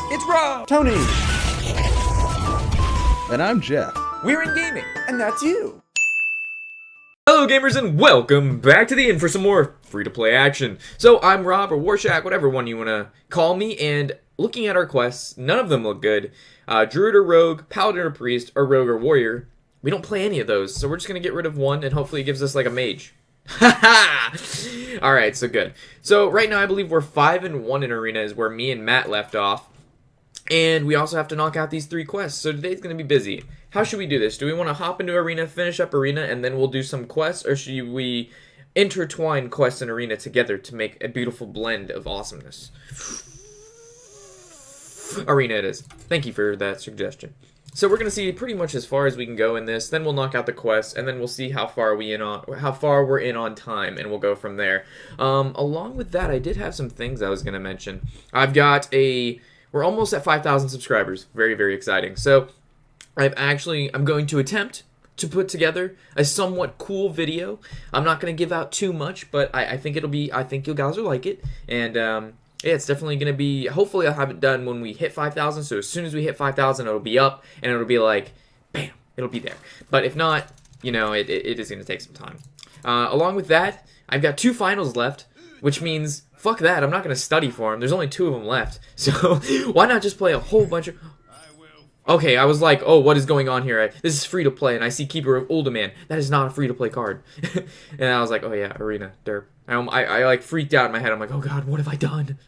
It's Rob! Tony! And I'm Jeff. We're in gaming. And that's you. Hello gamers and welcome back to the inn for some more free-to-play action. So I'm Rob or Warshack, whatever one you want to call me, and looking at our quests, none of them look good. Druid or Rogue, Paladin or Priest, or Rogue or Warrior. We don't play any of those, so we're just going to get rid of one and hopefully it gives us like a mage. Haha! Alright, so good. So right now I believe we're 5-1 in arena is where me and Matt left off. And we also have to knock out these 3 quests, so today's going to be busy. How should we do this? Do we want to hop into arena, finish up arena, and then we'll do some quests? Or should we intertwine quests and arena together to make a beautiful blend of awesomeness? Arena it is. Thank you for that suggestion. So we're going to see pretty much as far as we can go in this, then we'll knock out the quests, and then we'll see how far we're in on time, and we'll go from there. Along with that, I did have some things I was going to mention. We're almost at 5,000 subscribers. Very, very exciting. So I'm going to attempt to put together a somewhat cool video. I'm not going to give out too much, but I think I think you guys will like it. And yeah, it's definitely going to be, hopefully I'll have it done when we hit 5,000. So as soon as we hit 5,000, it'll be up and it'll be like, bam, it'll be there. But if not, you know, it is going to take some time. Along with that, I've got 2 finals left, which means fuck that, I'm not going to study for them. There's only 2 of them left. So why not just play a whole bunch of... Okay, I was like, oh, what is going on here? This is free to play, and I see Keeper of Uldaman. That is not a free to play card. And I was like, oh yeah, arena, derp. I like freaked out in my head. I'm like, oh god, what have I done?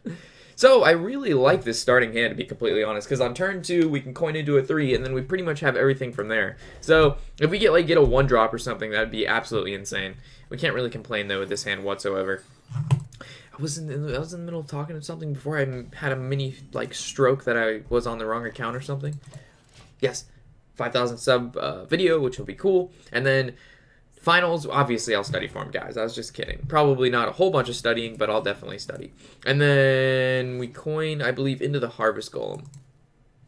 So I really like this starting hand, to be completely honest, because on turn 2 we can coin into a 3, and then we pretty much have everything from there. So if we get a 1-drop or something, that'd be absolutely insane. We can't really complain though with this hand whatsoever. I was in the middle of talking to something before I had a mini stroke that I was on the wrong account or something. Yes, 5,000 sub video, which will be cool. And then finals, obviously I'll study for them, guys. I was just kidding. Probably not a whole bunch of studying, but I'll definitely study. And then we coin, I believe, into the Harvest Golem.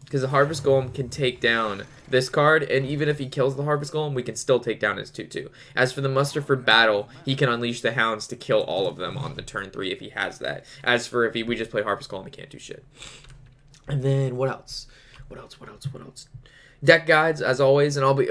Because the Harvest Golem can take down this card, and even if he kills the Harvest Golem, we can still take down his 2/2. As for the Muster for Battle, he can unleash the Hounds to kill all of them on the turn 3 if he has that. As for if we just play Harvest Golem, he can't do shit. And then, what else? What else? Deck guides, as always, and I'll be,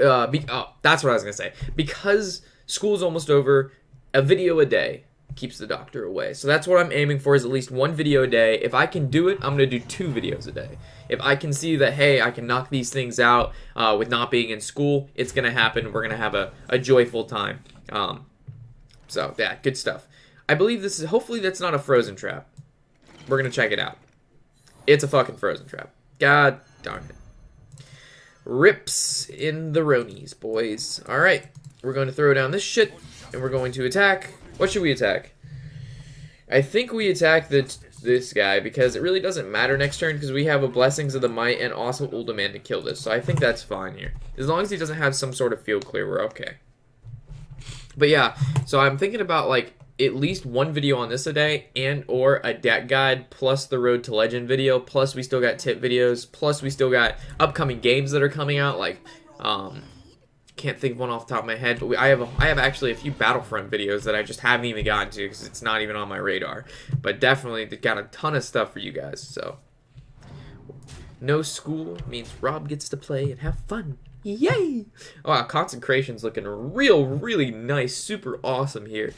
that's what I was going to say. Because school's almost over, a video a day keeps the doctor away. So that's what I'm aiming for, is at least 1 video a day. If I can do it, I'm going to do 2 videos a day. If I can see that, hey, I can knock these things out with not being in school, it's going to happen. We're going to have a joyful time. So, yeah, good stuff. I believe this is, hopefully that's not a frozen trap. We're going to check it out. It's a fucking frozen trap. God darn it. Rips in the Ronies, boys. Alright, we're going to throw down this shit, and we're going to attack. What should we attack? I think we attack this guy, because it really doesn't matter next turn, because we have a Blessings of the Might and also Uldaman to kill this, so I think that's fine here. As long as he doesn't have some sort of field clear, we're okay. But yeah, so I'm thinking about, at least 1 video on this a day, and or a deck guide, plus the Road to Legend video, plus we still got tip videos, plus we still got upcoming games that are coming out, can't think of one off the top of my head, but I have actually a few Battlefront videos that I just haven't even gotten to, because it's not even on my radar, but definitely got a ton of stuff for you guys, so. No school means Rob gets to play and have fun. Yay! Wow, Consecration's looking really nice, super awesome here.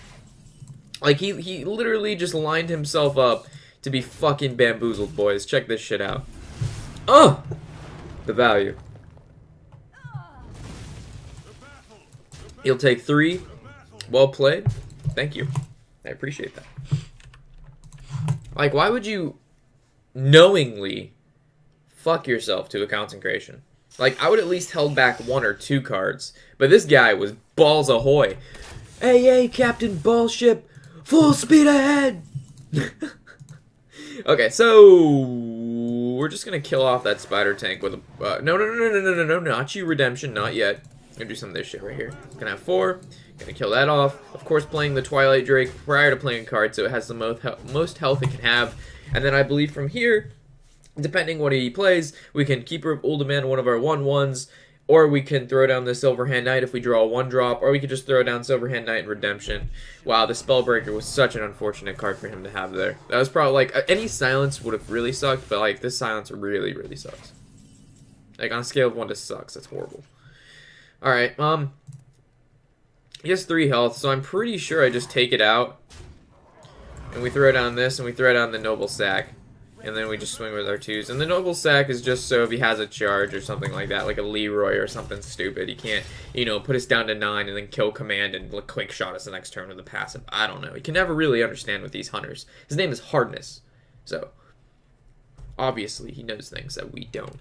He literally just lined himself up to be fucking bamboozled, boys. Check this shit out. Oh! The value. He'll take 3. Well played. Thank you. I appreciate that. Why would you knowingly fuck yourself to a Consecration? I would at least held back 1 or 2 cards. But this guy was balls ahoy. Hey, Captain Ballship! Full speed ahead! Okay, so we're just gonna kill off that spider tank with a no, not you, Redemption, not yet. I'm gonna do some of this shit right here. Gonna have 4, gonna kill that off. Of course, playing the Twilight Drake prior to playing a card, so it has the most health it can have. And then I believe from here, depending what he plays, we can Keeper of Uldaman, one of our 1/1s, Or we can throw down the Silverhand Knight if we draw a 1-drop, or we could just throw down Silverhand Knight and Redemption. Wow, the Spellbreaker was such an unfortunate card for him to have there. That was probably, like, any silence would have really sucked, but, like, this silence really, really sucks. Like, on a scale of 1 to sucks, that's horrible. Alright, he has 3 health, so I'm pretty sure I just take it out. And we throw down this, and we throw down the Noble Sack. And then we just swing with our 2s. And the Noble Sack is just so if he has a charge or something like that, like a Leroy or something stupid, he can't, you know, put us down to 9 and then kill command and quick shot us the next turn with a passive. I don't know. He can never really understand with these hunters. His name is Hardness. So, obviously, he knows things that we don't.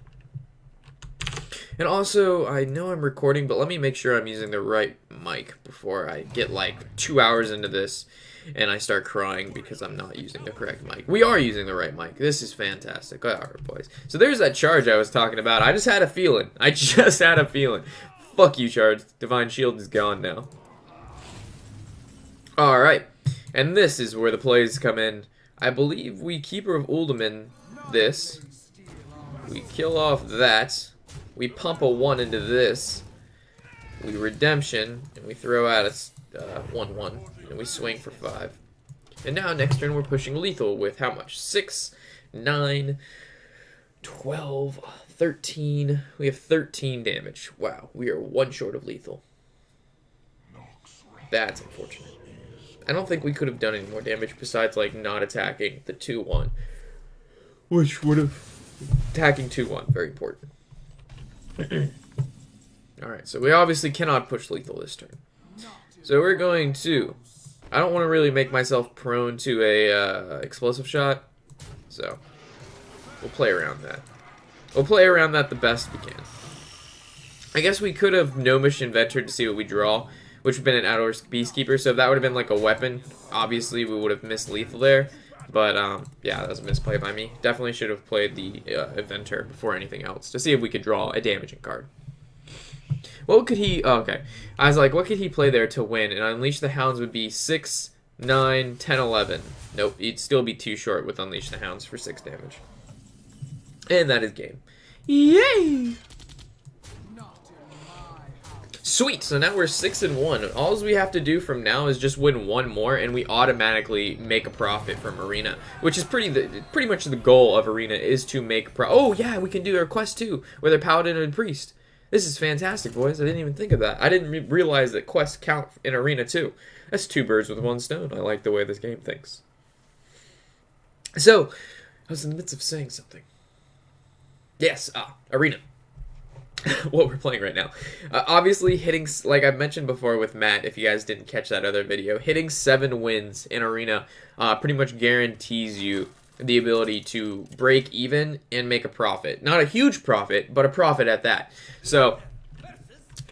And also, I know I'm recording, but let me make sure I'm using the right mic before I get like 2 hours into this and I start crying because I'm not using the correct mic. We are using the right mic. This is fantastic. Alright, boys. So there's that charge I was talking about. I just had a feeling. Fuck you, charge. Divine Shield is gone now. Alright. And this is where the plays come in. I believe we Keeper of Uldaman this. We kill off that. We pump a 1 into this. We Redemption. And we throw out a 1/1. And we swing for 5. And now next turn we're pushing lethal with how much? 6, 9, 12, 13. We have 13 damage. Wow, we are 1 short of lethal. That's unfortunate. I don't think we could have done any more damage besides like not attacking the 2/1. Which would have... Attacking 2/1, very important. Alright, so we obviously cannot push lethal this turn. So we're going to... I don't want to really make myself prone to a explosive shot, so we'll play around that. We'll play around that the best we can. I guess we could have Gnomish Inventor to see what we draw, which would have been an Outdoor Beastkeeper, so if that would have been like a weapon, obviously we would have missed lethal there. But, yeah, that was a misplay by me. Definitely should have played the Inventor before anything else to see if we could draw a damaging card. What could he... Oh, okay. I was like, what could he play there to win? And Unleash the Hounds would be 6, 9, 10, 11. Nope, he'd still be too short with Unleash the Hounds for 6 damage. And that is game. Yay! Sweet, so now we're 6-1. All we have to do from now is just win 1 more, and we automatically make a profit from Arena, which is pretty much the goal of Arena is to make Oh yeah, we can do our quest too, with a Paladin and Priest. This is fantastic, boys. I didn't even think of that. I didn't realize that quests count in Arena too. That's 2 birds with 1 stone. I like the way this game thinks. So, I was in the midst of saying something. Yes, Arena. What we're playing right now. Obviously, hitting, like I mentioned before with Matt, if you guys didn't catch that other video, hitting 7 wins in Arena pretty much guarantees you the ability to break even and make a profit. Not a huge profit, but a profit at that. So,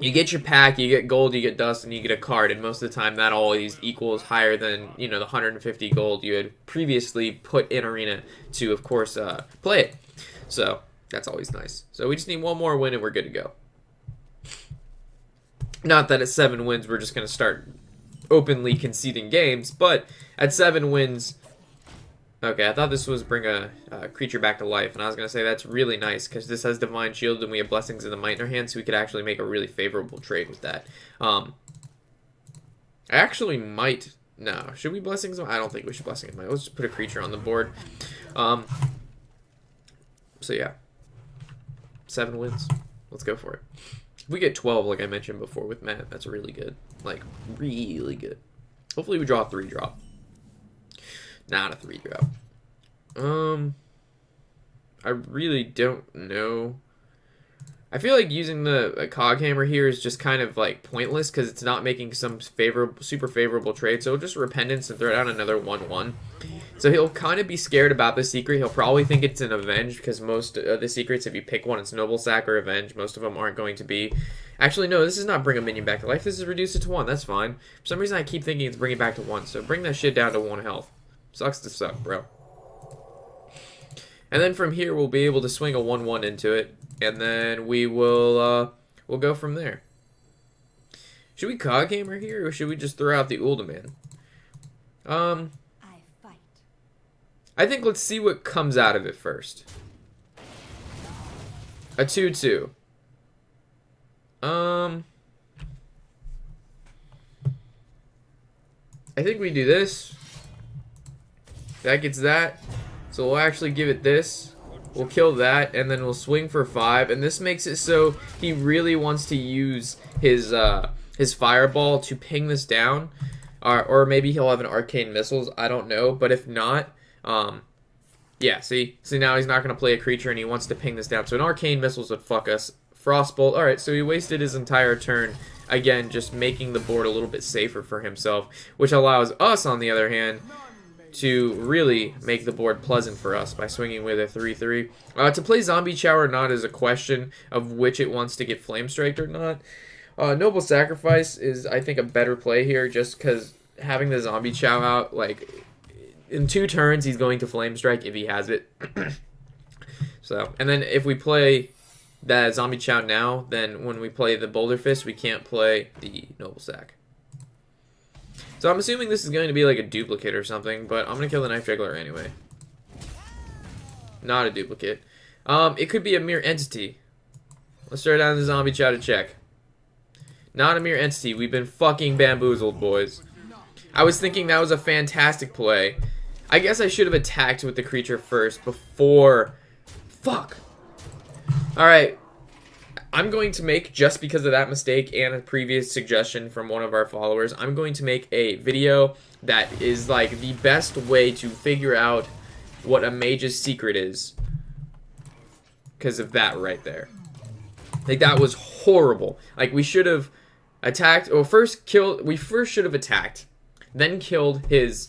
you get your pack, you get gold, you get dust, and you get a card, and most of the time that always equals higher than, you know, the 150 gold you had previously put in Arena to, of course, play it. So, that's always nice. So we just need 1 more win and we're good to go. Not that at 7 wins we're just going to start openly conceding games, but at 7 wins... Okay, I thought this was bring a creature back to life, and I was going to say that's really nice, because this has Divine Shield and we have Blessings in the Might in our hand, so we could actually make a really favorable trade with that. I actually might... No, should we Blessings? I don't think we should Blessings in the Might. Let's just put a creature on the board. So yeah. 7 wins. Let's go for it. If we get 12, like I mentioned before with Matt, that's really good. Like, really good. Hopefully we draw a 3-drop. Not a 3-drop. I really don't know. I feel like using the Cog Hammer here is just kind of like pointless because it's not making some super favorable trade. So just Repentance and throw down another 1/1. So he'll kind of be scared about the secret. He'll probably think it's an Avenge because most of the secrets, if you pick one, it's Noble Sack or Avenge. Most of them aren't going to be. Actually, no, this is not bring a minion back to life. This is reduce it to 1. That's fine. For some reason, I keep thinking it's bring it back to 1. So bring that shit down to 1 health. Sucks to suck, bro. And then from here, we'll be able to swing a 1/1 into it. And then we will, we'll go from there. Should we Cog Hammer here, or should we just throw out the Uldaman? I think let's see what comes out of it first. A 2/2. I think we do this. That gets that. So we'll actually give it this. We'll kill that, and then we'll swing for 5. And this makes it so he really wants to use his fireball to ping this down. Or maybe he'll have an arcane missiles. I don't know. But if not, yeah, see now he's not going to play a creature, and he wants to ping this down. So an arcane missiles would fuck us. Frostbolt. Alright, so he wasted his entire turn. Again, just making the board a little bit safer for himself, which allows us, on the other hand, to really make the board pleasant for us by swinging with a 3/3. To play Zombie Chow or not is a question of which it wants to get Flame Striked or not. Noble Sacrifice is, I think, a better play here, just because having the Zombie Chow out, like, in 2 turns, he's going to Flame Strike if he has it. So, and then if we play that Zombie Chow now, then when we play the Boulder Fist, we can't play the Noble Sack. So I'm assuming this is going to be like a duplicate or something, but I'm going to kill the Knife Juggler anyway. Not a duplicate. It could be a mere entity. Let's start down the Zombie Chow to check. Not a mere entity. We've been fucking bamboozled, boys. I was thinking that was a fantastic play. I guess I should have attacked with the creature first before... Fuck. Alright. I'm going to make, just because of that mistake and a previous suggestion from one of our followers, I'm going to make a video that is like the best way to figure out what a mage's secret is. Because of that right there. Like, that was horrible. Like, we should have attacked, or we first should have attacked, then killed his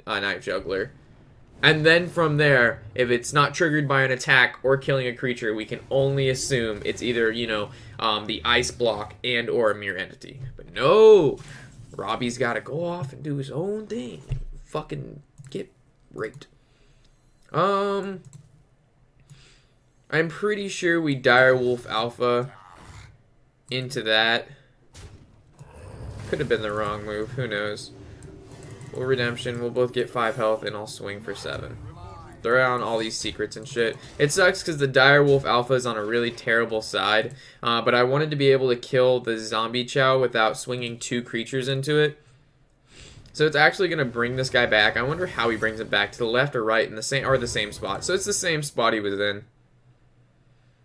Knife Juggler. And then from there, if it's not triggered by an attack or killing a creature, we can only assume it's either, you know, the ice block and or a mere entity. But no! Robbie's got to go off and do his own thing. Fucking get raped. I'm pretty sure we Direwolf Alpha into that. Could have been the wrong move. Who knows? Full Redemption. We'll both get 5 health, and I'll swing for 7. Throw out all these secrets and shit. It sucks because the Direwolf Alpha is on a really terrible side, but I wanted to be able to kill the Zombie Chow without swinging 2 creatures into it. So it's actually going to bring this guy back. I wonder how he brings it back, to the left or right, in the same spot. So it's the same spot he was in.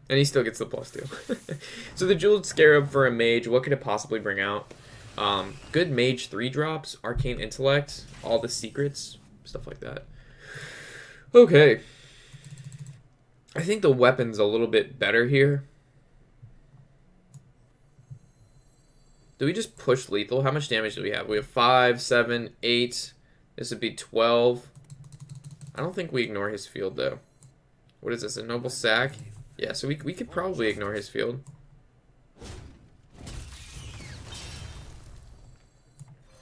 And he still gets the +2. So the Jeweled Scarab for a mage, what could it possibly bring out? Good mage 3 drops, Arcane Intellect, all the secrets, stuff like that. Okay. I think the weapon's a little bit better here. Do we just push lethal? How much damage do we have? We have 5, 7, 8. This would be 12. I don't think we ignore his field, though. What is this, a Noble Sack? Yeah, so we could probably ignore his field.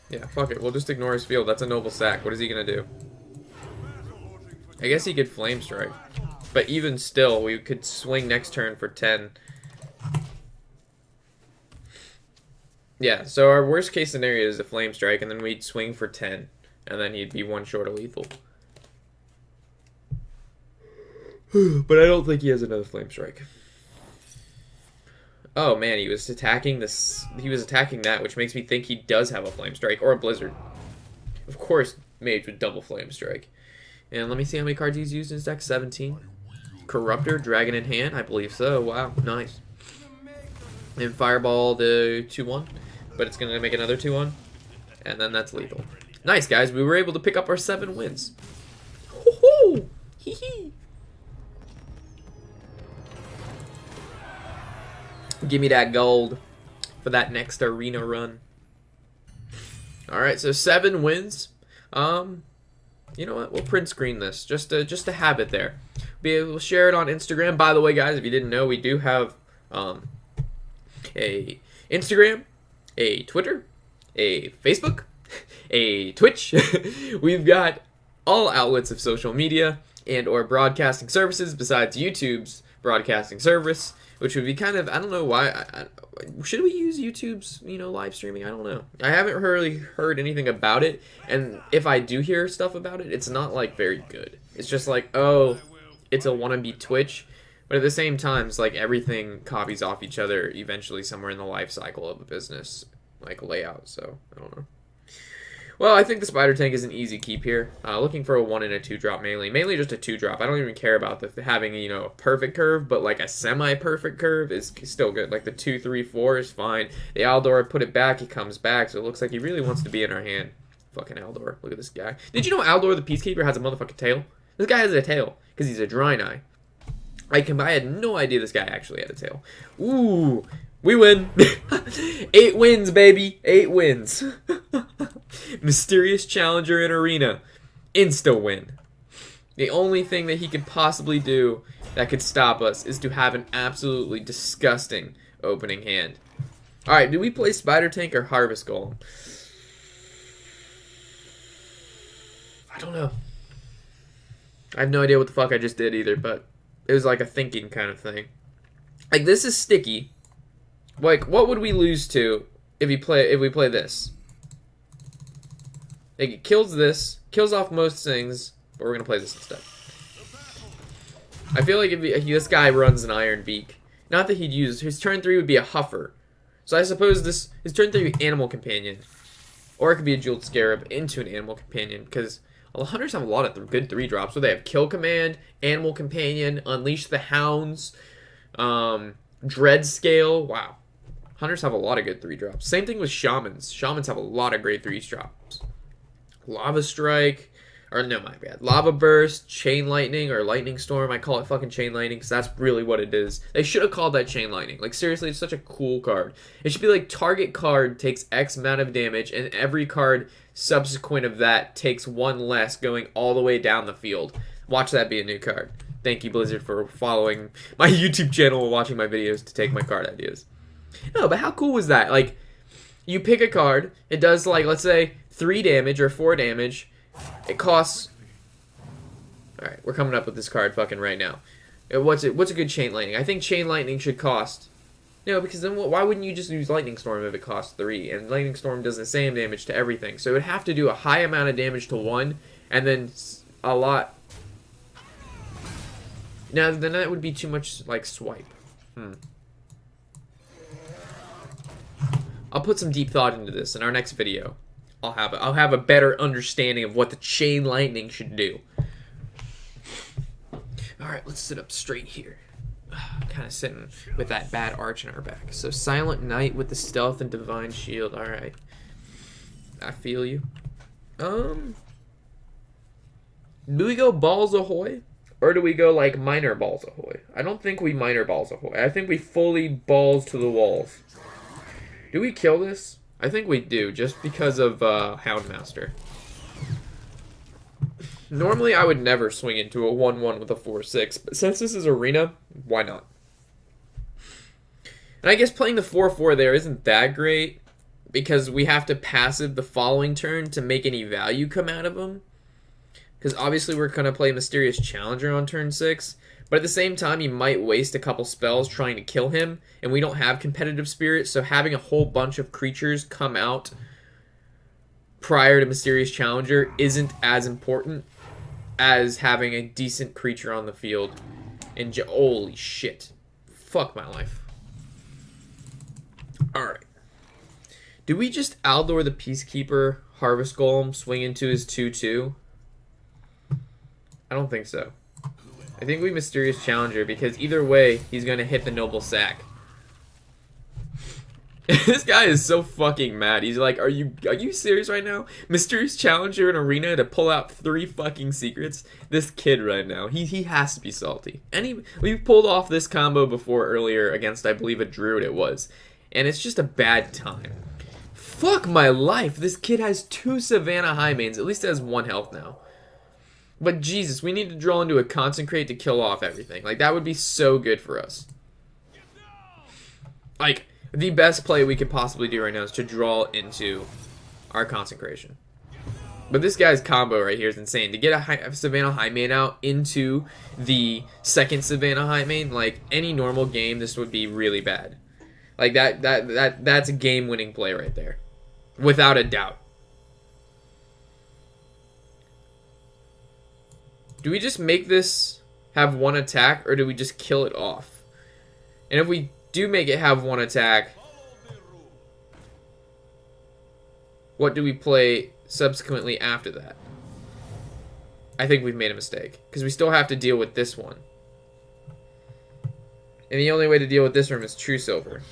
Yeah, fuck it. We'll just ignore his field. That's a Noble Sack. What is he going to do? I guess he could Flame Strike. But even still, we could swing next turn for 10. Yeah, so our worst case scenario is a Flame Strike, and then we'd swing for 10. And then he'd be 1 short of lethal. But I don't think he has another Flame Strike. Oh man, he was attacking this. He was attacking that, which makes me think he does have a Flame Strike or a Blizzard. Of course, Mage would double Flame Strike. And let me see how many cards he's used in his deck. 17. Corruptor, Dragon in hand. I believe so. Wow, nice. And Fireball the 2/1, but it's gonna make another 2/1, and then that's lethal. Nice, guys. We were able to pick up our 7 wins. Hoo-hoo! Hee-hee! Give me that gold for that next arena run. Alright, so 7 wins. You know what? We'll print screen this. Just to have it there. Be able to share it on Instagram. By the way, guys, if you didn't know, we do have a Instagram, a Twitter, a Facebook, a Twitch. We've got all outlets of social media and or broadcasting services besides YouTube's broadcasting service, which would be kind of, I don't know why, should we use YouTube's, you know, live streaming? I don't know. I haven't really heard anything about it, and if I do hear stuff about it, it's not, like, very good. It's just like, oh, it's a wannabe Twitch, But at the same time, it's like everything copies off each other eventually somewhere in the life cycle of a business, like layout. So, I don't know. Well, I think the Spider Tank is an easy keep here. Looking for a 1 and a 2 drop mainly. Mainly just a 2 drop. I don't even care about having, you know, a perfect curve, but like a semi-perfect curve is still good. Like the 2, 3, 4 is fine. The Aldor, put it back, he comes back, so it looks like he really wants to be in our hand. Fucking Aldor. Look at this guy. Did you know Aldor the Peacekeeper has a motherfucking tail? This guy has a tail, because he's a Draenei. I had no idea this guy actually had a tail. Ooh, we win. 8 wins, baby. 8 wins. Mysterious Challenger in Arena. Insta win. The only thing that he could possibly do that could stop us is to have an absolutely disgusting opening hand. Alright, do we play Spider Tank or Harvest Golem? I don't know. I have no idea what the fuck I just did either, but it was like a thinking kind of thing. Like, this is sticky. Like, what would we lose to if we play this? Like, it kills this, kills off most things, but we're gonna play this instead. I feel like if this guy runs an Iron Beak, not that he'd use his turn 3 would be a Huffer. So I suppose his turn 3 would be Animal Companion, or it could be a Jeweled Scarab into an Animal Companion, because hunters have a lot of good 3 drops. So they have Kill Command, Animal Companion, Unleash the Hounds, Dread Scale. Wow. Hunters have a lot of good 3 drops. Same thing with Shamans. Shamans have a lot of great 3 drops. Lava Strike, or no, my bad. Lava Burst, Chain Lightning, or Lightning Storm. I call it fucking Chain Lightning because that's really what it is. They should have called that Chain Lightning. Like, seriously, it's such a cool card. It should be like target card takes X amount of damage, and every card subsequent of that takes 1 less going all the way down the field. Watch that be a new card. Thank you, Blizzard, for following my YouTube channel and watching my videos to take my card ideas. No, but how cool was that? Like, you pick a card, it does, like, let's say 3 damage or 4 damage. It costs... Alright, we're coming up with this card fucking right now. What's a good Chain Lightning? I think Chain Lightning should cost... No, because then why wouldn't you just use Lightning Storm if it costs 3? And Lightning Storm does the same damage to everything. So it would have to do a high amount of damage to one, and then a lot... Now, then that would be too much, like, swipe. I'll put some deep thought into this in our next video. I'll have a better understanding of what the Chain Lightning should do. Alright, let's sit up straight here. Kind of sitting with that bad arch in our back. So Silent Knight with the Stealth and Divine Shield. Alright. I feel you. Do we go Balls Ahoy? Or do we go like Minor Balls Ahoy? I don't think we Minor Balls Ahoy. I think we fully balls to the walls. Do we kill this? I think we do, just because of Houndmaster. Normally, I would never swing into a 1-1 with a 4-6, but since this is Arena, why not? And I guess playing the 4-4 there isn't that great, because we have to passive the following turn to make any value come out of them. Because obviously we're going to play Mysterious Challenger on turn 6, but at the same time, you might waste a couple spells trying to kill him, and we don't have Competitive Spirit, so having a whole bunch of creatures come out prior to Mysterious Challenger isn't as important as having a decent creature on the field. And holy shit. Fuck my life. Alright. Do we just Aldor the Peacekeeper, Harvest Golem, swing into his 2-2? I don't think so. I think we Mysterious Challenger, because either way, he's going to hit the Noble Sack. This guy is so fucking mad. He's like, are you serious right now? Mysterious Challenger in Arena to pull out 3 fucking secrets? This kid right now, he has to be salty. And we've pulled off this combo before earlier against, I believe, a Druid it was. And it's just a bad time. Fuck my life. This kid has 2 Savannah Highmanes. At least it has 1 health now. But Jesus, we need to draw into a Consecrate to kill off everything. Like, that would be so good for us. Like, the best play we could possibly do right now is to draw into our Consecration. But this guy's combo right here is insane. To get a Savannah Highmane out into the second Savannah Highmane, like, any normal game, this would be really bad. Like, that's a game-winning play right there. Without a doubt. Do we just make this have one attack, or do we just kill it off? And if we do make it have one attack, what do we play subsequently after that? I think we've made a mistake, because we still have to deal with this one. And the only way to deal with this room is True Silver.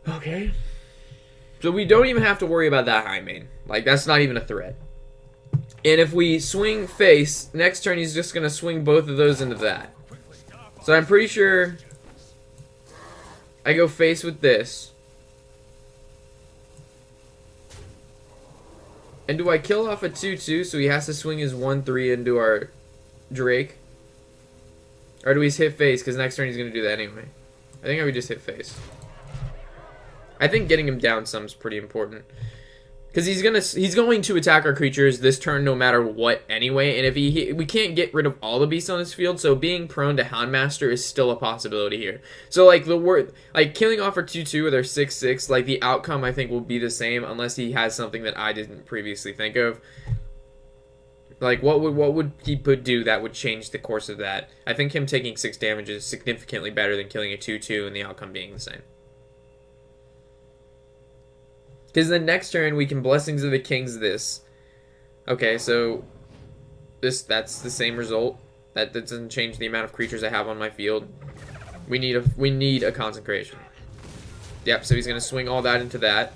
Okay. So we don't even have to worry about that high main. Like, that's not even a threat. And if we swing face, next turn he's just going to swing both of those into that. So I'm pretty sure I go face with this. And do I kill off a 2-2 so he has to swing his 1-3 into our Drake? Or do we just hit face because next turn he's going to do that anyway? I think I would just hit face. I think getting him down some is pretty important. Because he's going to attack our creatures this turn no matter what anyway. And if we can't get rid of all the beasts on this field, so being prone to Houndmaster is still a possibility here. So like killing off our 2-2 with our 6-6, like the outcome I think will be the same unless he has something that I didn't previously think of. Like what would he do that would change the course of that? I think him taking 6 damage is significantly better than killing a 2-2 and the outcome being the same. Because the next turn we can Blessings of the Kings this. Okay, so that's the same result. That doesn't change the amount of creatures I have on my field. We need a consecration. Yep, so he's gonna swing all that into that.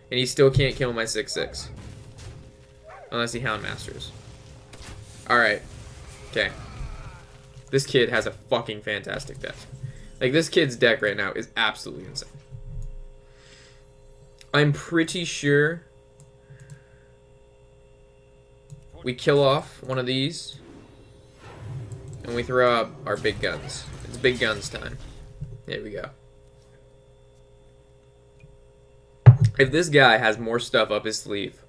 And he still can't kill my 6-6. Unless he Houndmasters. Alright. Okay. This kid has a fucking fantastic deck. Like, this kid's deck right now is absolutely insane. I'm pretty sure we kill off one of these and we throw up our big guns. It's big guns time. There we go. If this guy has more stuff up his sleeve,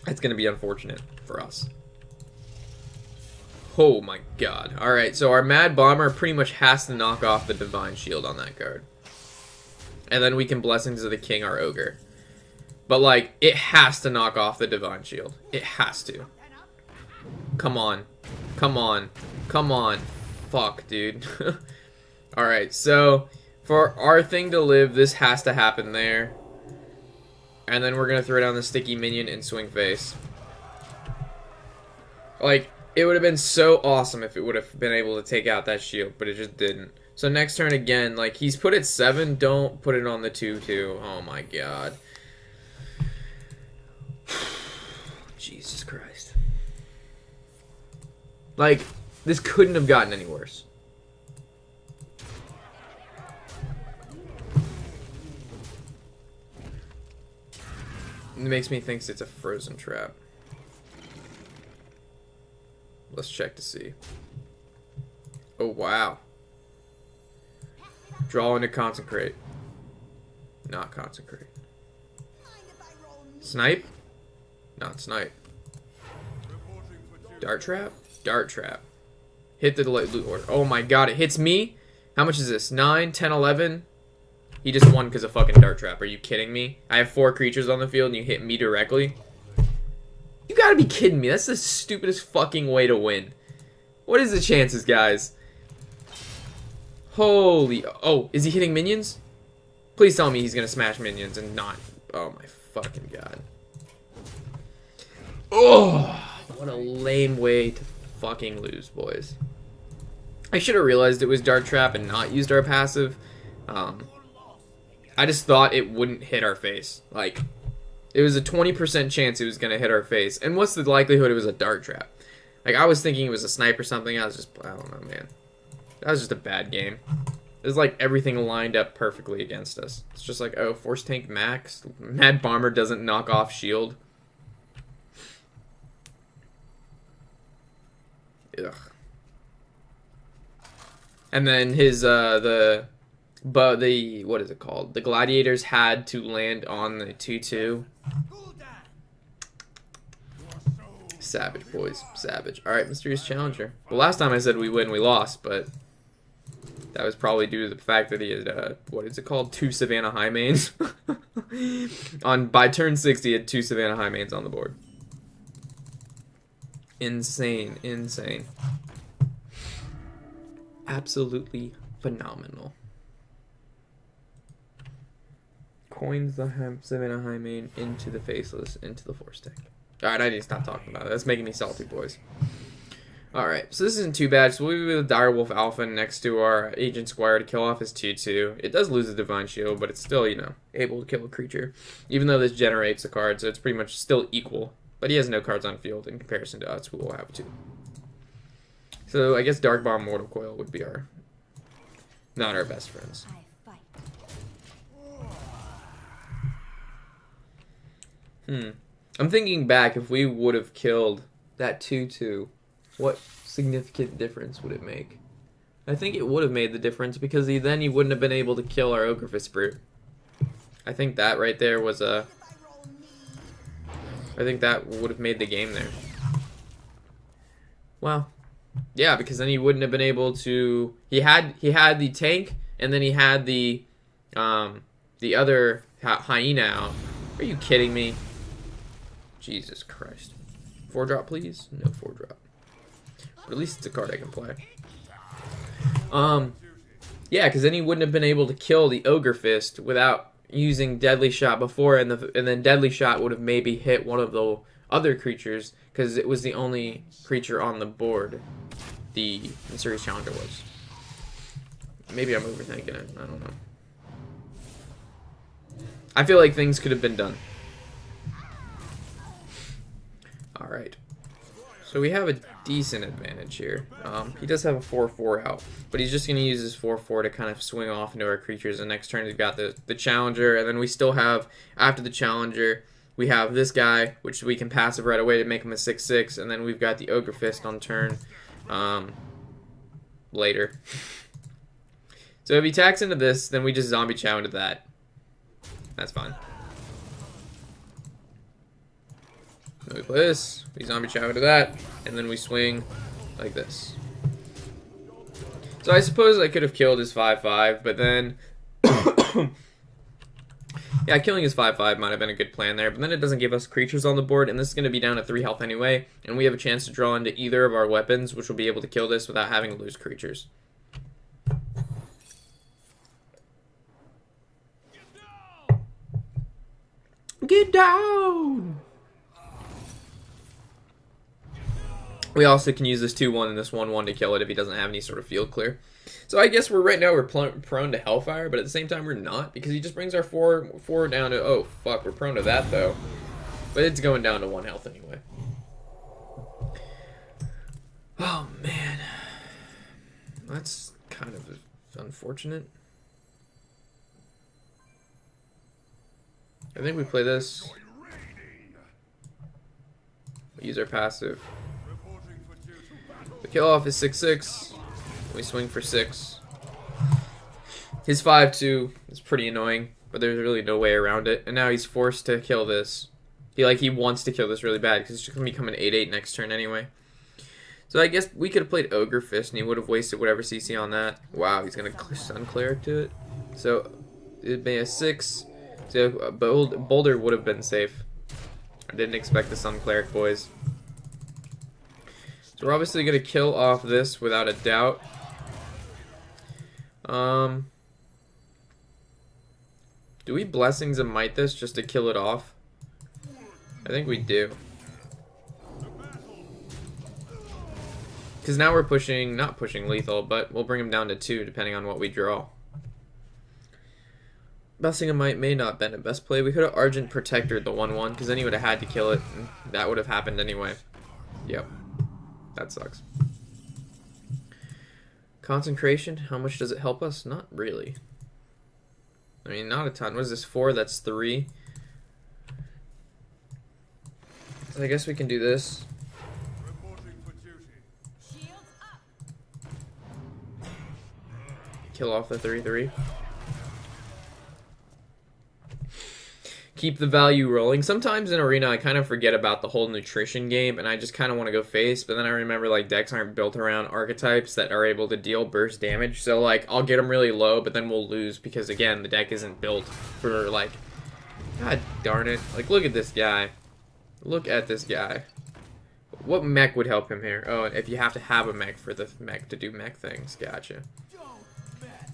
it's going to be unfortunate for us. Oh my god. Alright, so our Mad Bomber pretty much has to knock off the Divine Shield on that card. And then we can Blessings of the King our Ogre. But, like, it has to knock off the Divine Shield. It has to. Come on. Come on. Come on. Fuck, dude. Alright, so for our thing to live, this has to happen there. And then we're going to throw down the Sticky Minion and swing face. Like, it would have been so awesome if it would have been able to take out that shield, but it just didn't. So next turn again, like, he's put it 7, don't put it on the 2-2. Oh my god. Jesus Christ. Like, this couldn't have gotten any worse. It makes me think it's a frozen trap. Let's check to see. Oh, wow. Draw into Consecrate. Not Consecrate. Snipe? Not Snipe. Dart Trap? Dart Trap. Hit the loot order. Oh my god, it hits me? How much is this? 9, 10, 11? He just won because of fucking Dart Trap. Are you kidding me? I have 4 creatures on the field and you hit me directly? You gotta be kidding me. That's the stupidest fucking way to win. What is the chances, guys? Holy... Oh, is he hitting minions? Please tell me he's gonna smash minions and not... Oh my fucking god. Oh, what a lame way to fucking lose, boys. I should have realized it was Dart Trap and not used our passive. I just thought it wouldn't hit our face. Like, it was a 20% chance it was gonna hit our face. And what's the likelihood it was a Dart Trap? Like, I was thinking it was a snipe or something. I don't know, man. That was just a bad game. It was like everything lined up perfectly against us. It's just like, oh, Force Tank Max. Mad Bomber doesn't knock off shield. Ugh. And then his, what is it called? The Gladiators had to land on the 2-2. Savage, boys. Savage. Alright, Mysterious Challenger. Well, last time I said we win, we lost, but That was probably due to the fact that he had, what is it called? 2 Savannah High Mains. By turn 6, he had 2 Savannah High Mains on the board. Insane, insane. Absolutely phenomenal. Coins the Savannah High Main into the Faceless, into the Force Deck. Alright, I need to stop talking about it. That's making me salty, boys. Alright, so this isn't too bad. So we'll be with Direwolf Alpha next to our Agent Squire to kill off his 2-2. It does lose a Divine Shield, but it's still, you know, able to kill a creature. Even though this generates a card, so it's pretty much still equal. But he has no cards on field in comparison to us, who will have 2. So I guess Dark Bomb Mortal Coil would be not our best friends. I'm thinking back, if we would have killed that 2-2, what significant difference would it make? I think it would have made the difference, because then he wouldn't have been able to kill our Ogrefist Brute. I think that right there was I think that would have made the game there. Wow. Yeah, because then he wouldn't have been able to... He had the tank, and then he had the other hyena out. Are you kidding me? Jesus Christ. 4-drop, please? No 4-drop. But at least it's a card I can play. Yeah, because then he wouldn't have been able to kill the Ogre Fist without using Deadly Shot before, and then Deadly Shot would have maybe hit one of the other creatures, because it was the only creature on the board the Series Challenger was. Maybe I'm overthinking it. I don't know. I feel like things could have been done. Alright. So we have a decent advantage here. He does have a 4-4 out, but he's just going to use his 4-4 to kind of swing off into our creatures. And next turn we've got the Challenger, and then we still have, after the Challenger, we have this guy, which we can passive right away to make him a 6-6, and then we've got the Ogre Fist on turn later. So if he attacks into this, then we just Zombie Chow into that. That's fine. Then we play this, we Zombie Chow into that, and then we swing like this. So I suppose I could have killed his 5-5, but then... yeah, killing his 5-5 might have been a good plan there, but then it doesn't give us creatures on the board, and this is going to be down to 3 health anyway, and we have a chance to draw into either of our weapons, which will be able to kill this without having to lose creatures. Get down! We also can use this 2-1 and this 1-1 to kill it if he doesn't have any sort of field clear. So I guess right now we're prone to Hellfire, but at the same time we're not, because he just brings our 4 down to... Oh, fuck, we're prone to that, though. But it's going down to 1 health anyway. Oh, man. That's kind of unfortunate. I think we play this. We use our passive. The kill off is 6-6. We swing for 6. His 5-2 is pretty annoying, but there's really no way around it. And now he's forced to kill this. He wants to kill this really bad because it's just gonna become an 8-8 next turn anyway. So I guess we could have played Ogre Fist and he would have wasted whatever CC on that. Wow, he's gonna Sun Cleric to it. So it'd be a 6. So Boulder would have been safe. I didn't expect the Sun Cleric, boys. So we're obviously going to kill off this without a doubt. Do we Blessings of Might this just to kill it off? I think we do. Because now we're pushing, not pushing lethal, but we'll bring him down to 2 depending on what we draw. Blessing of Might may not have been the best play. We could have Argent Protectored the 1-1, because then he would have had to kill it, and that would have happened anyway. Yep. That sucks. Consecration, how much does it help us? Not really. I mean, not a ton. What is this, 4? That's 3. So I guess we can do this. Kill off the 3-3. keep the value rolling. Sometimes in Arena, I kind of forget about the whole nutrition game, and I just kind of want to go face, but then I remember, like, decks aren't built around archetypes that are able to deal burst damage, so, like, I'll get them really low, but then we'll lose, because, again, the deck isn't built for, like, god darn it. Like, look at this guy. Look at this guy. What mech would help him here? Oh, if you have to have a mech for the mech to do mech things. Gotcha.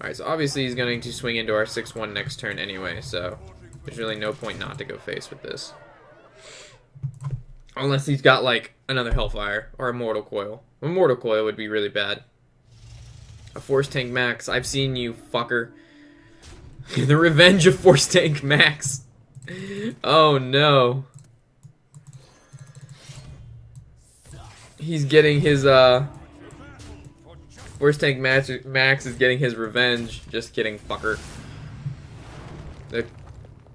Alright, so obviously he's going to swing into our 6-1 next turn anyway, so there's really no point not to go face with this. Unless he's got, like, another Hellfire or a Mortal Coil. A Mortal Coil would be really bad. A Force Tank Max. I've seen you, fucker. The revenge of Force Tank Max. Oh, no. He's getting his, Force Tank Max is getting his revenge. Just kidding, fucker.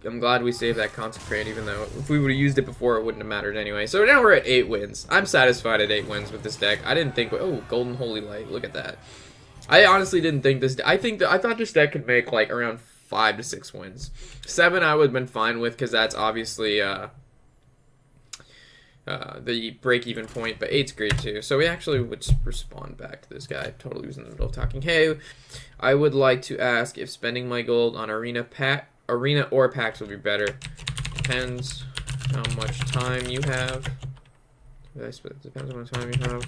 I'm glad we saved that Consecrate, even though if we would have used it before, it wouldn't have mattered anyway. So now we're at 8 wins. I'm satisfied at 8 wins with this deck. I didn't think... Oh, Golden Holy Light. Look at that. I honestly didn't think this... I thought this deck could make, like, around 5 to 6 wins. 7 I would have been fine with, because that's obviously... the break-even point, but 8's great too. So we actually would respond back to this guy. Totally was in the middle of talking. Hey, I would like to ask if spending my gold on arena or packs would be better. Depends how much time you have. Depends on how much time you have.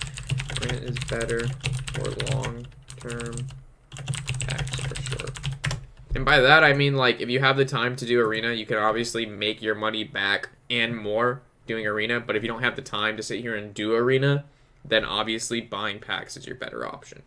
Arena is better for long-term. Packs are short. And by that I mean, like, if you have the time to do arena, you can obviously make your money back and more doing arena, but if you don't have the time to sit here and do arena, then obviously buying packs is your better option.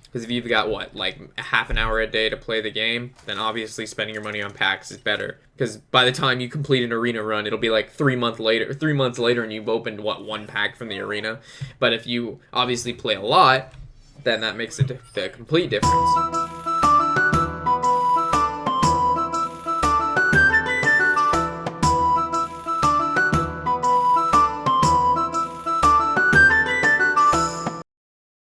Because if you've got, what, like a half an hour a day to play the game, then obviously spending your money on packs is better. Because by the time you complete an arena run, it'll be like 3 months later and you've opened, what, 1 pack from the arena. But if you obviously play a lot, then that makes a complete difference.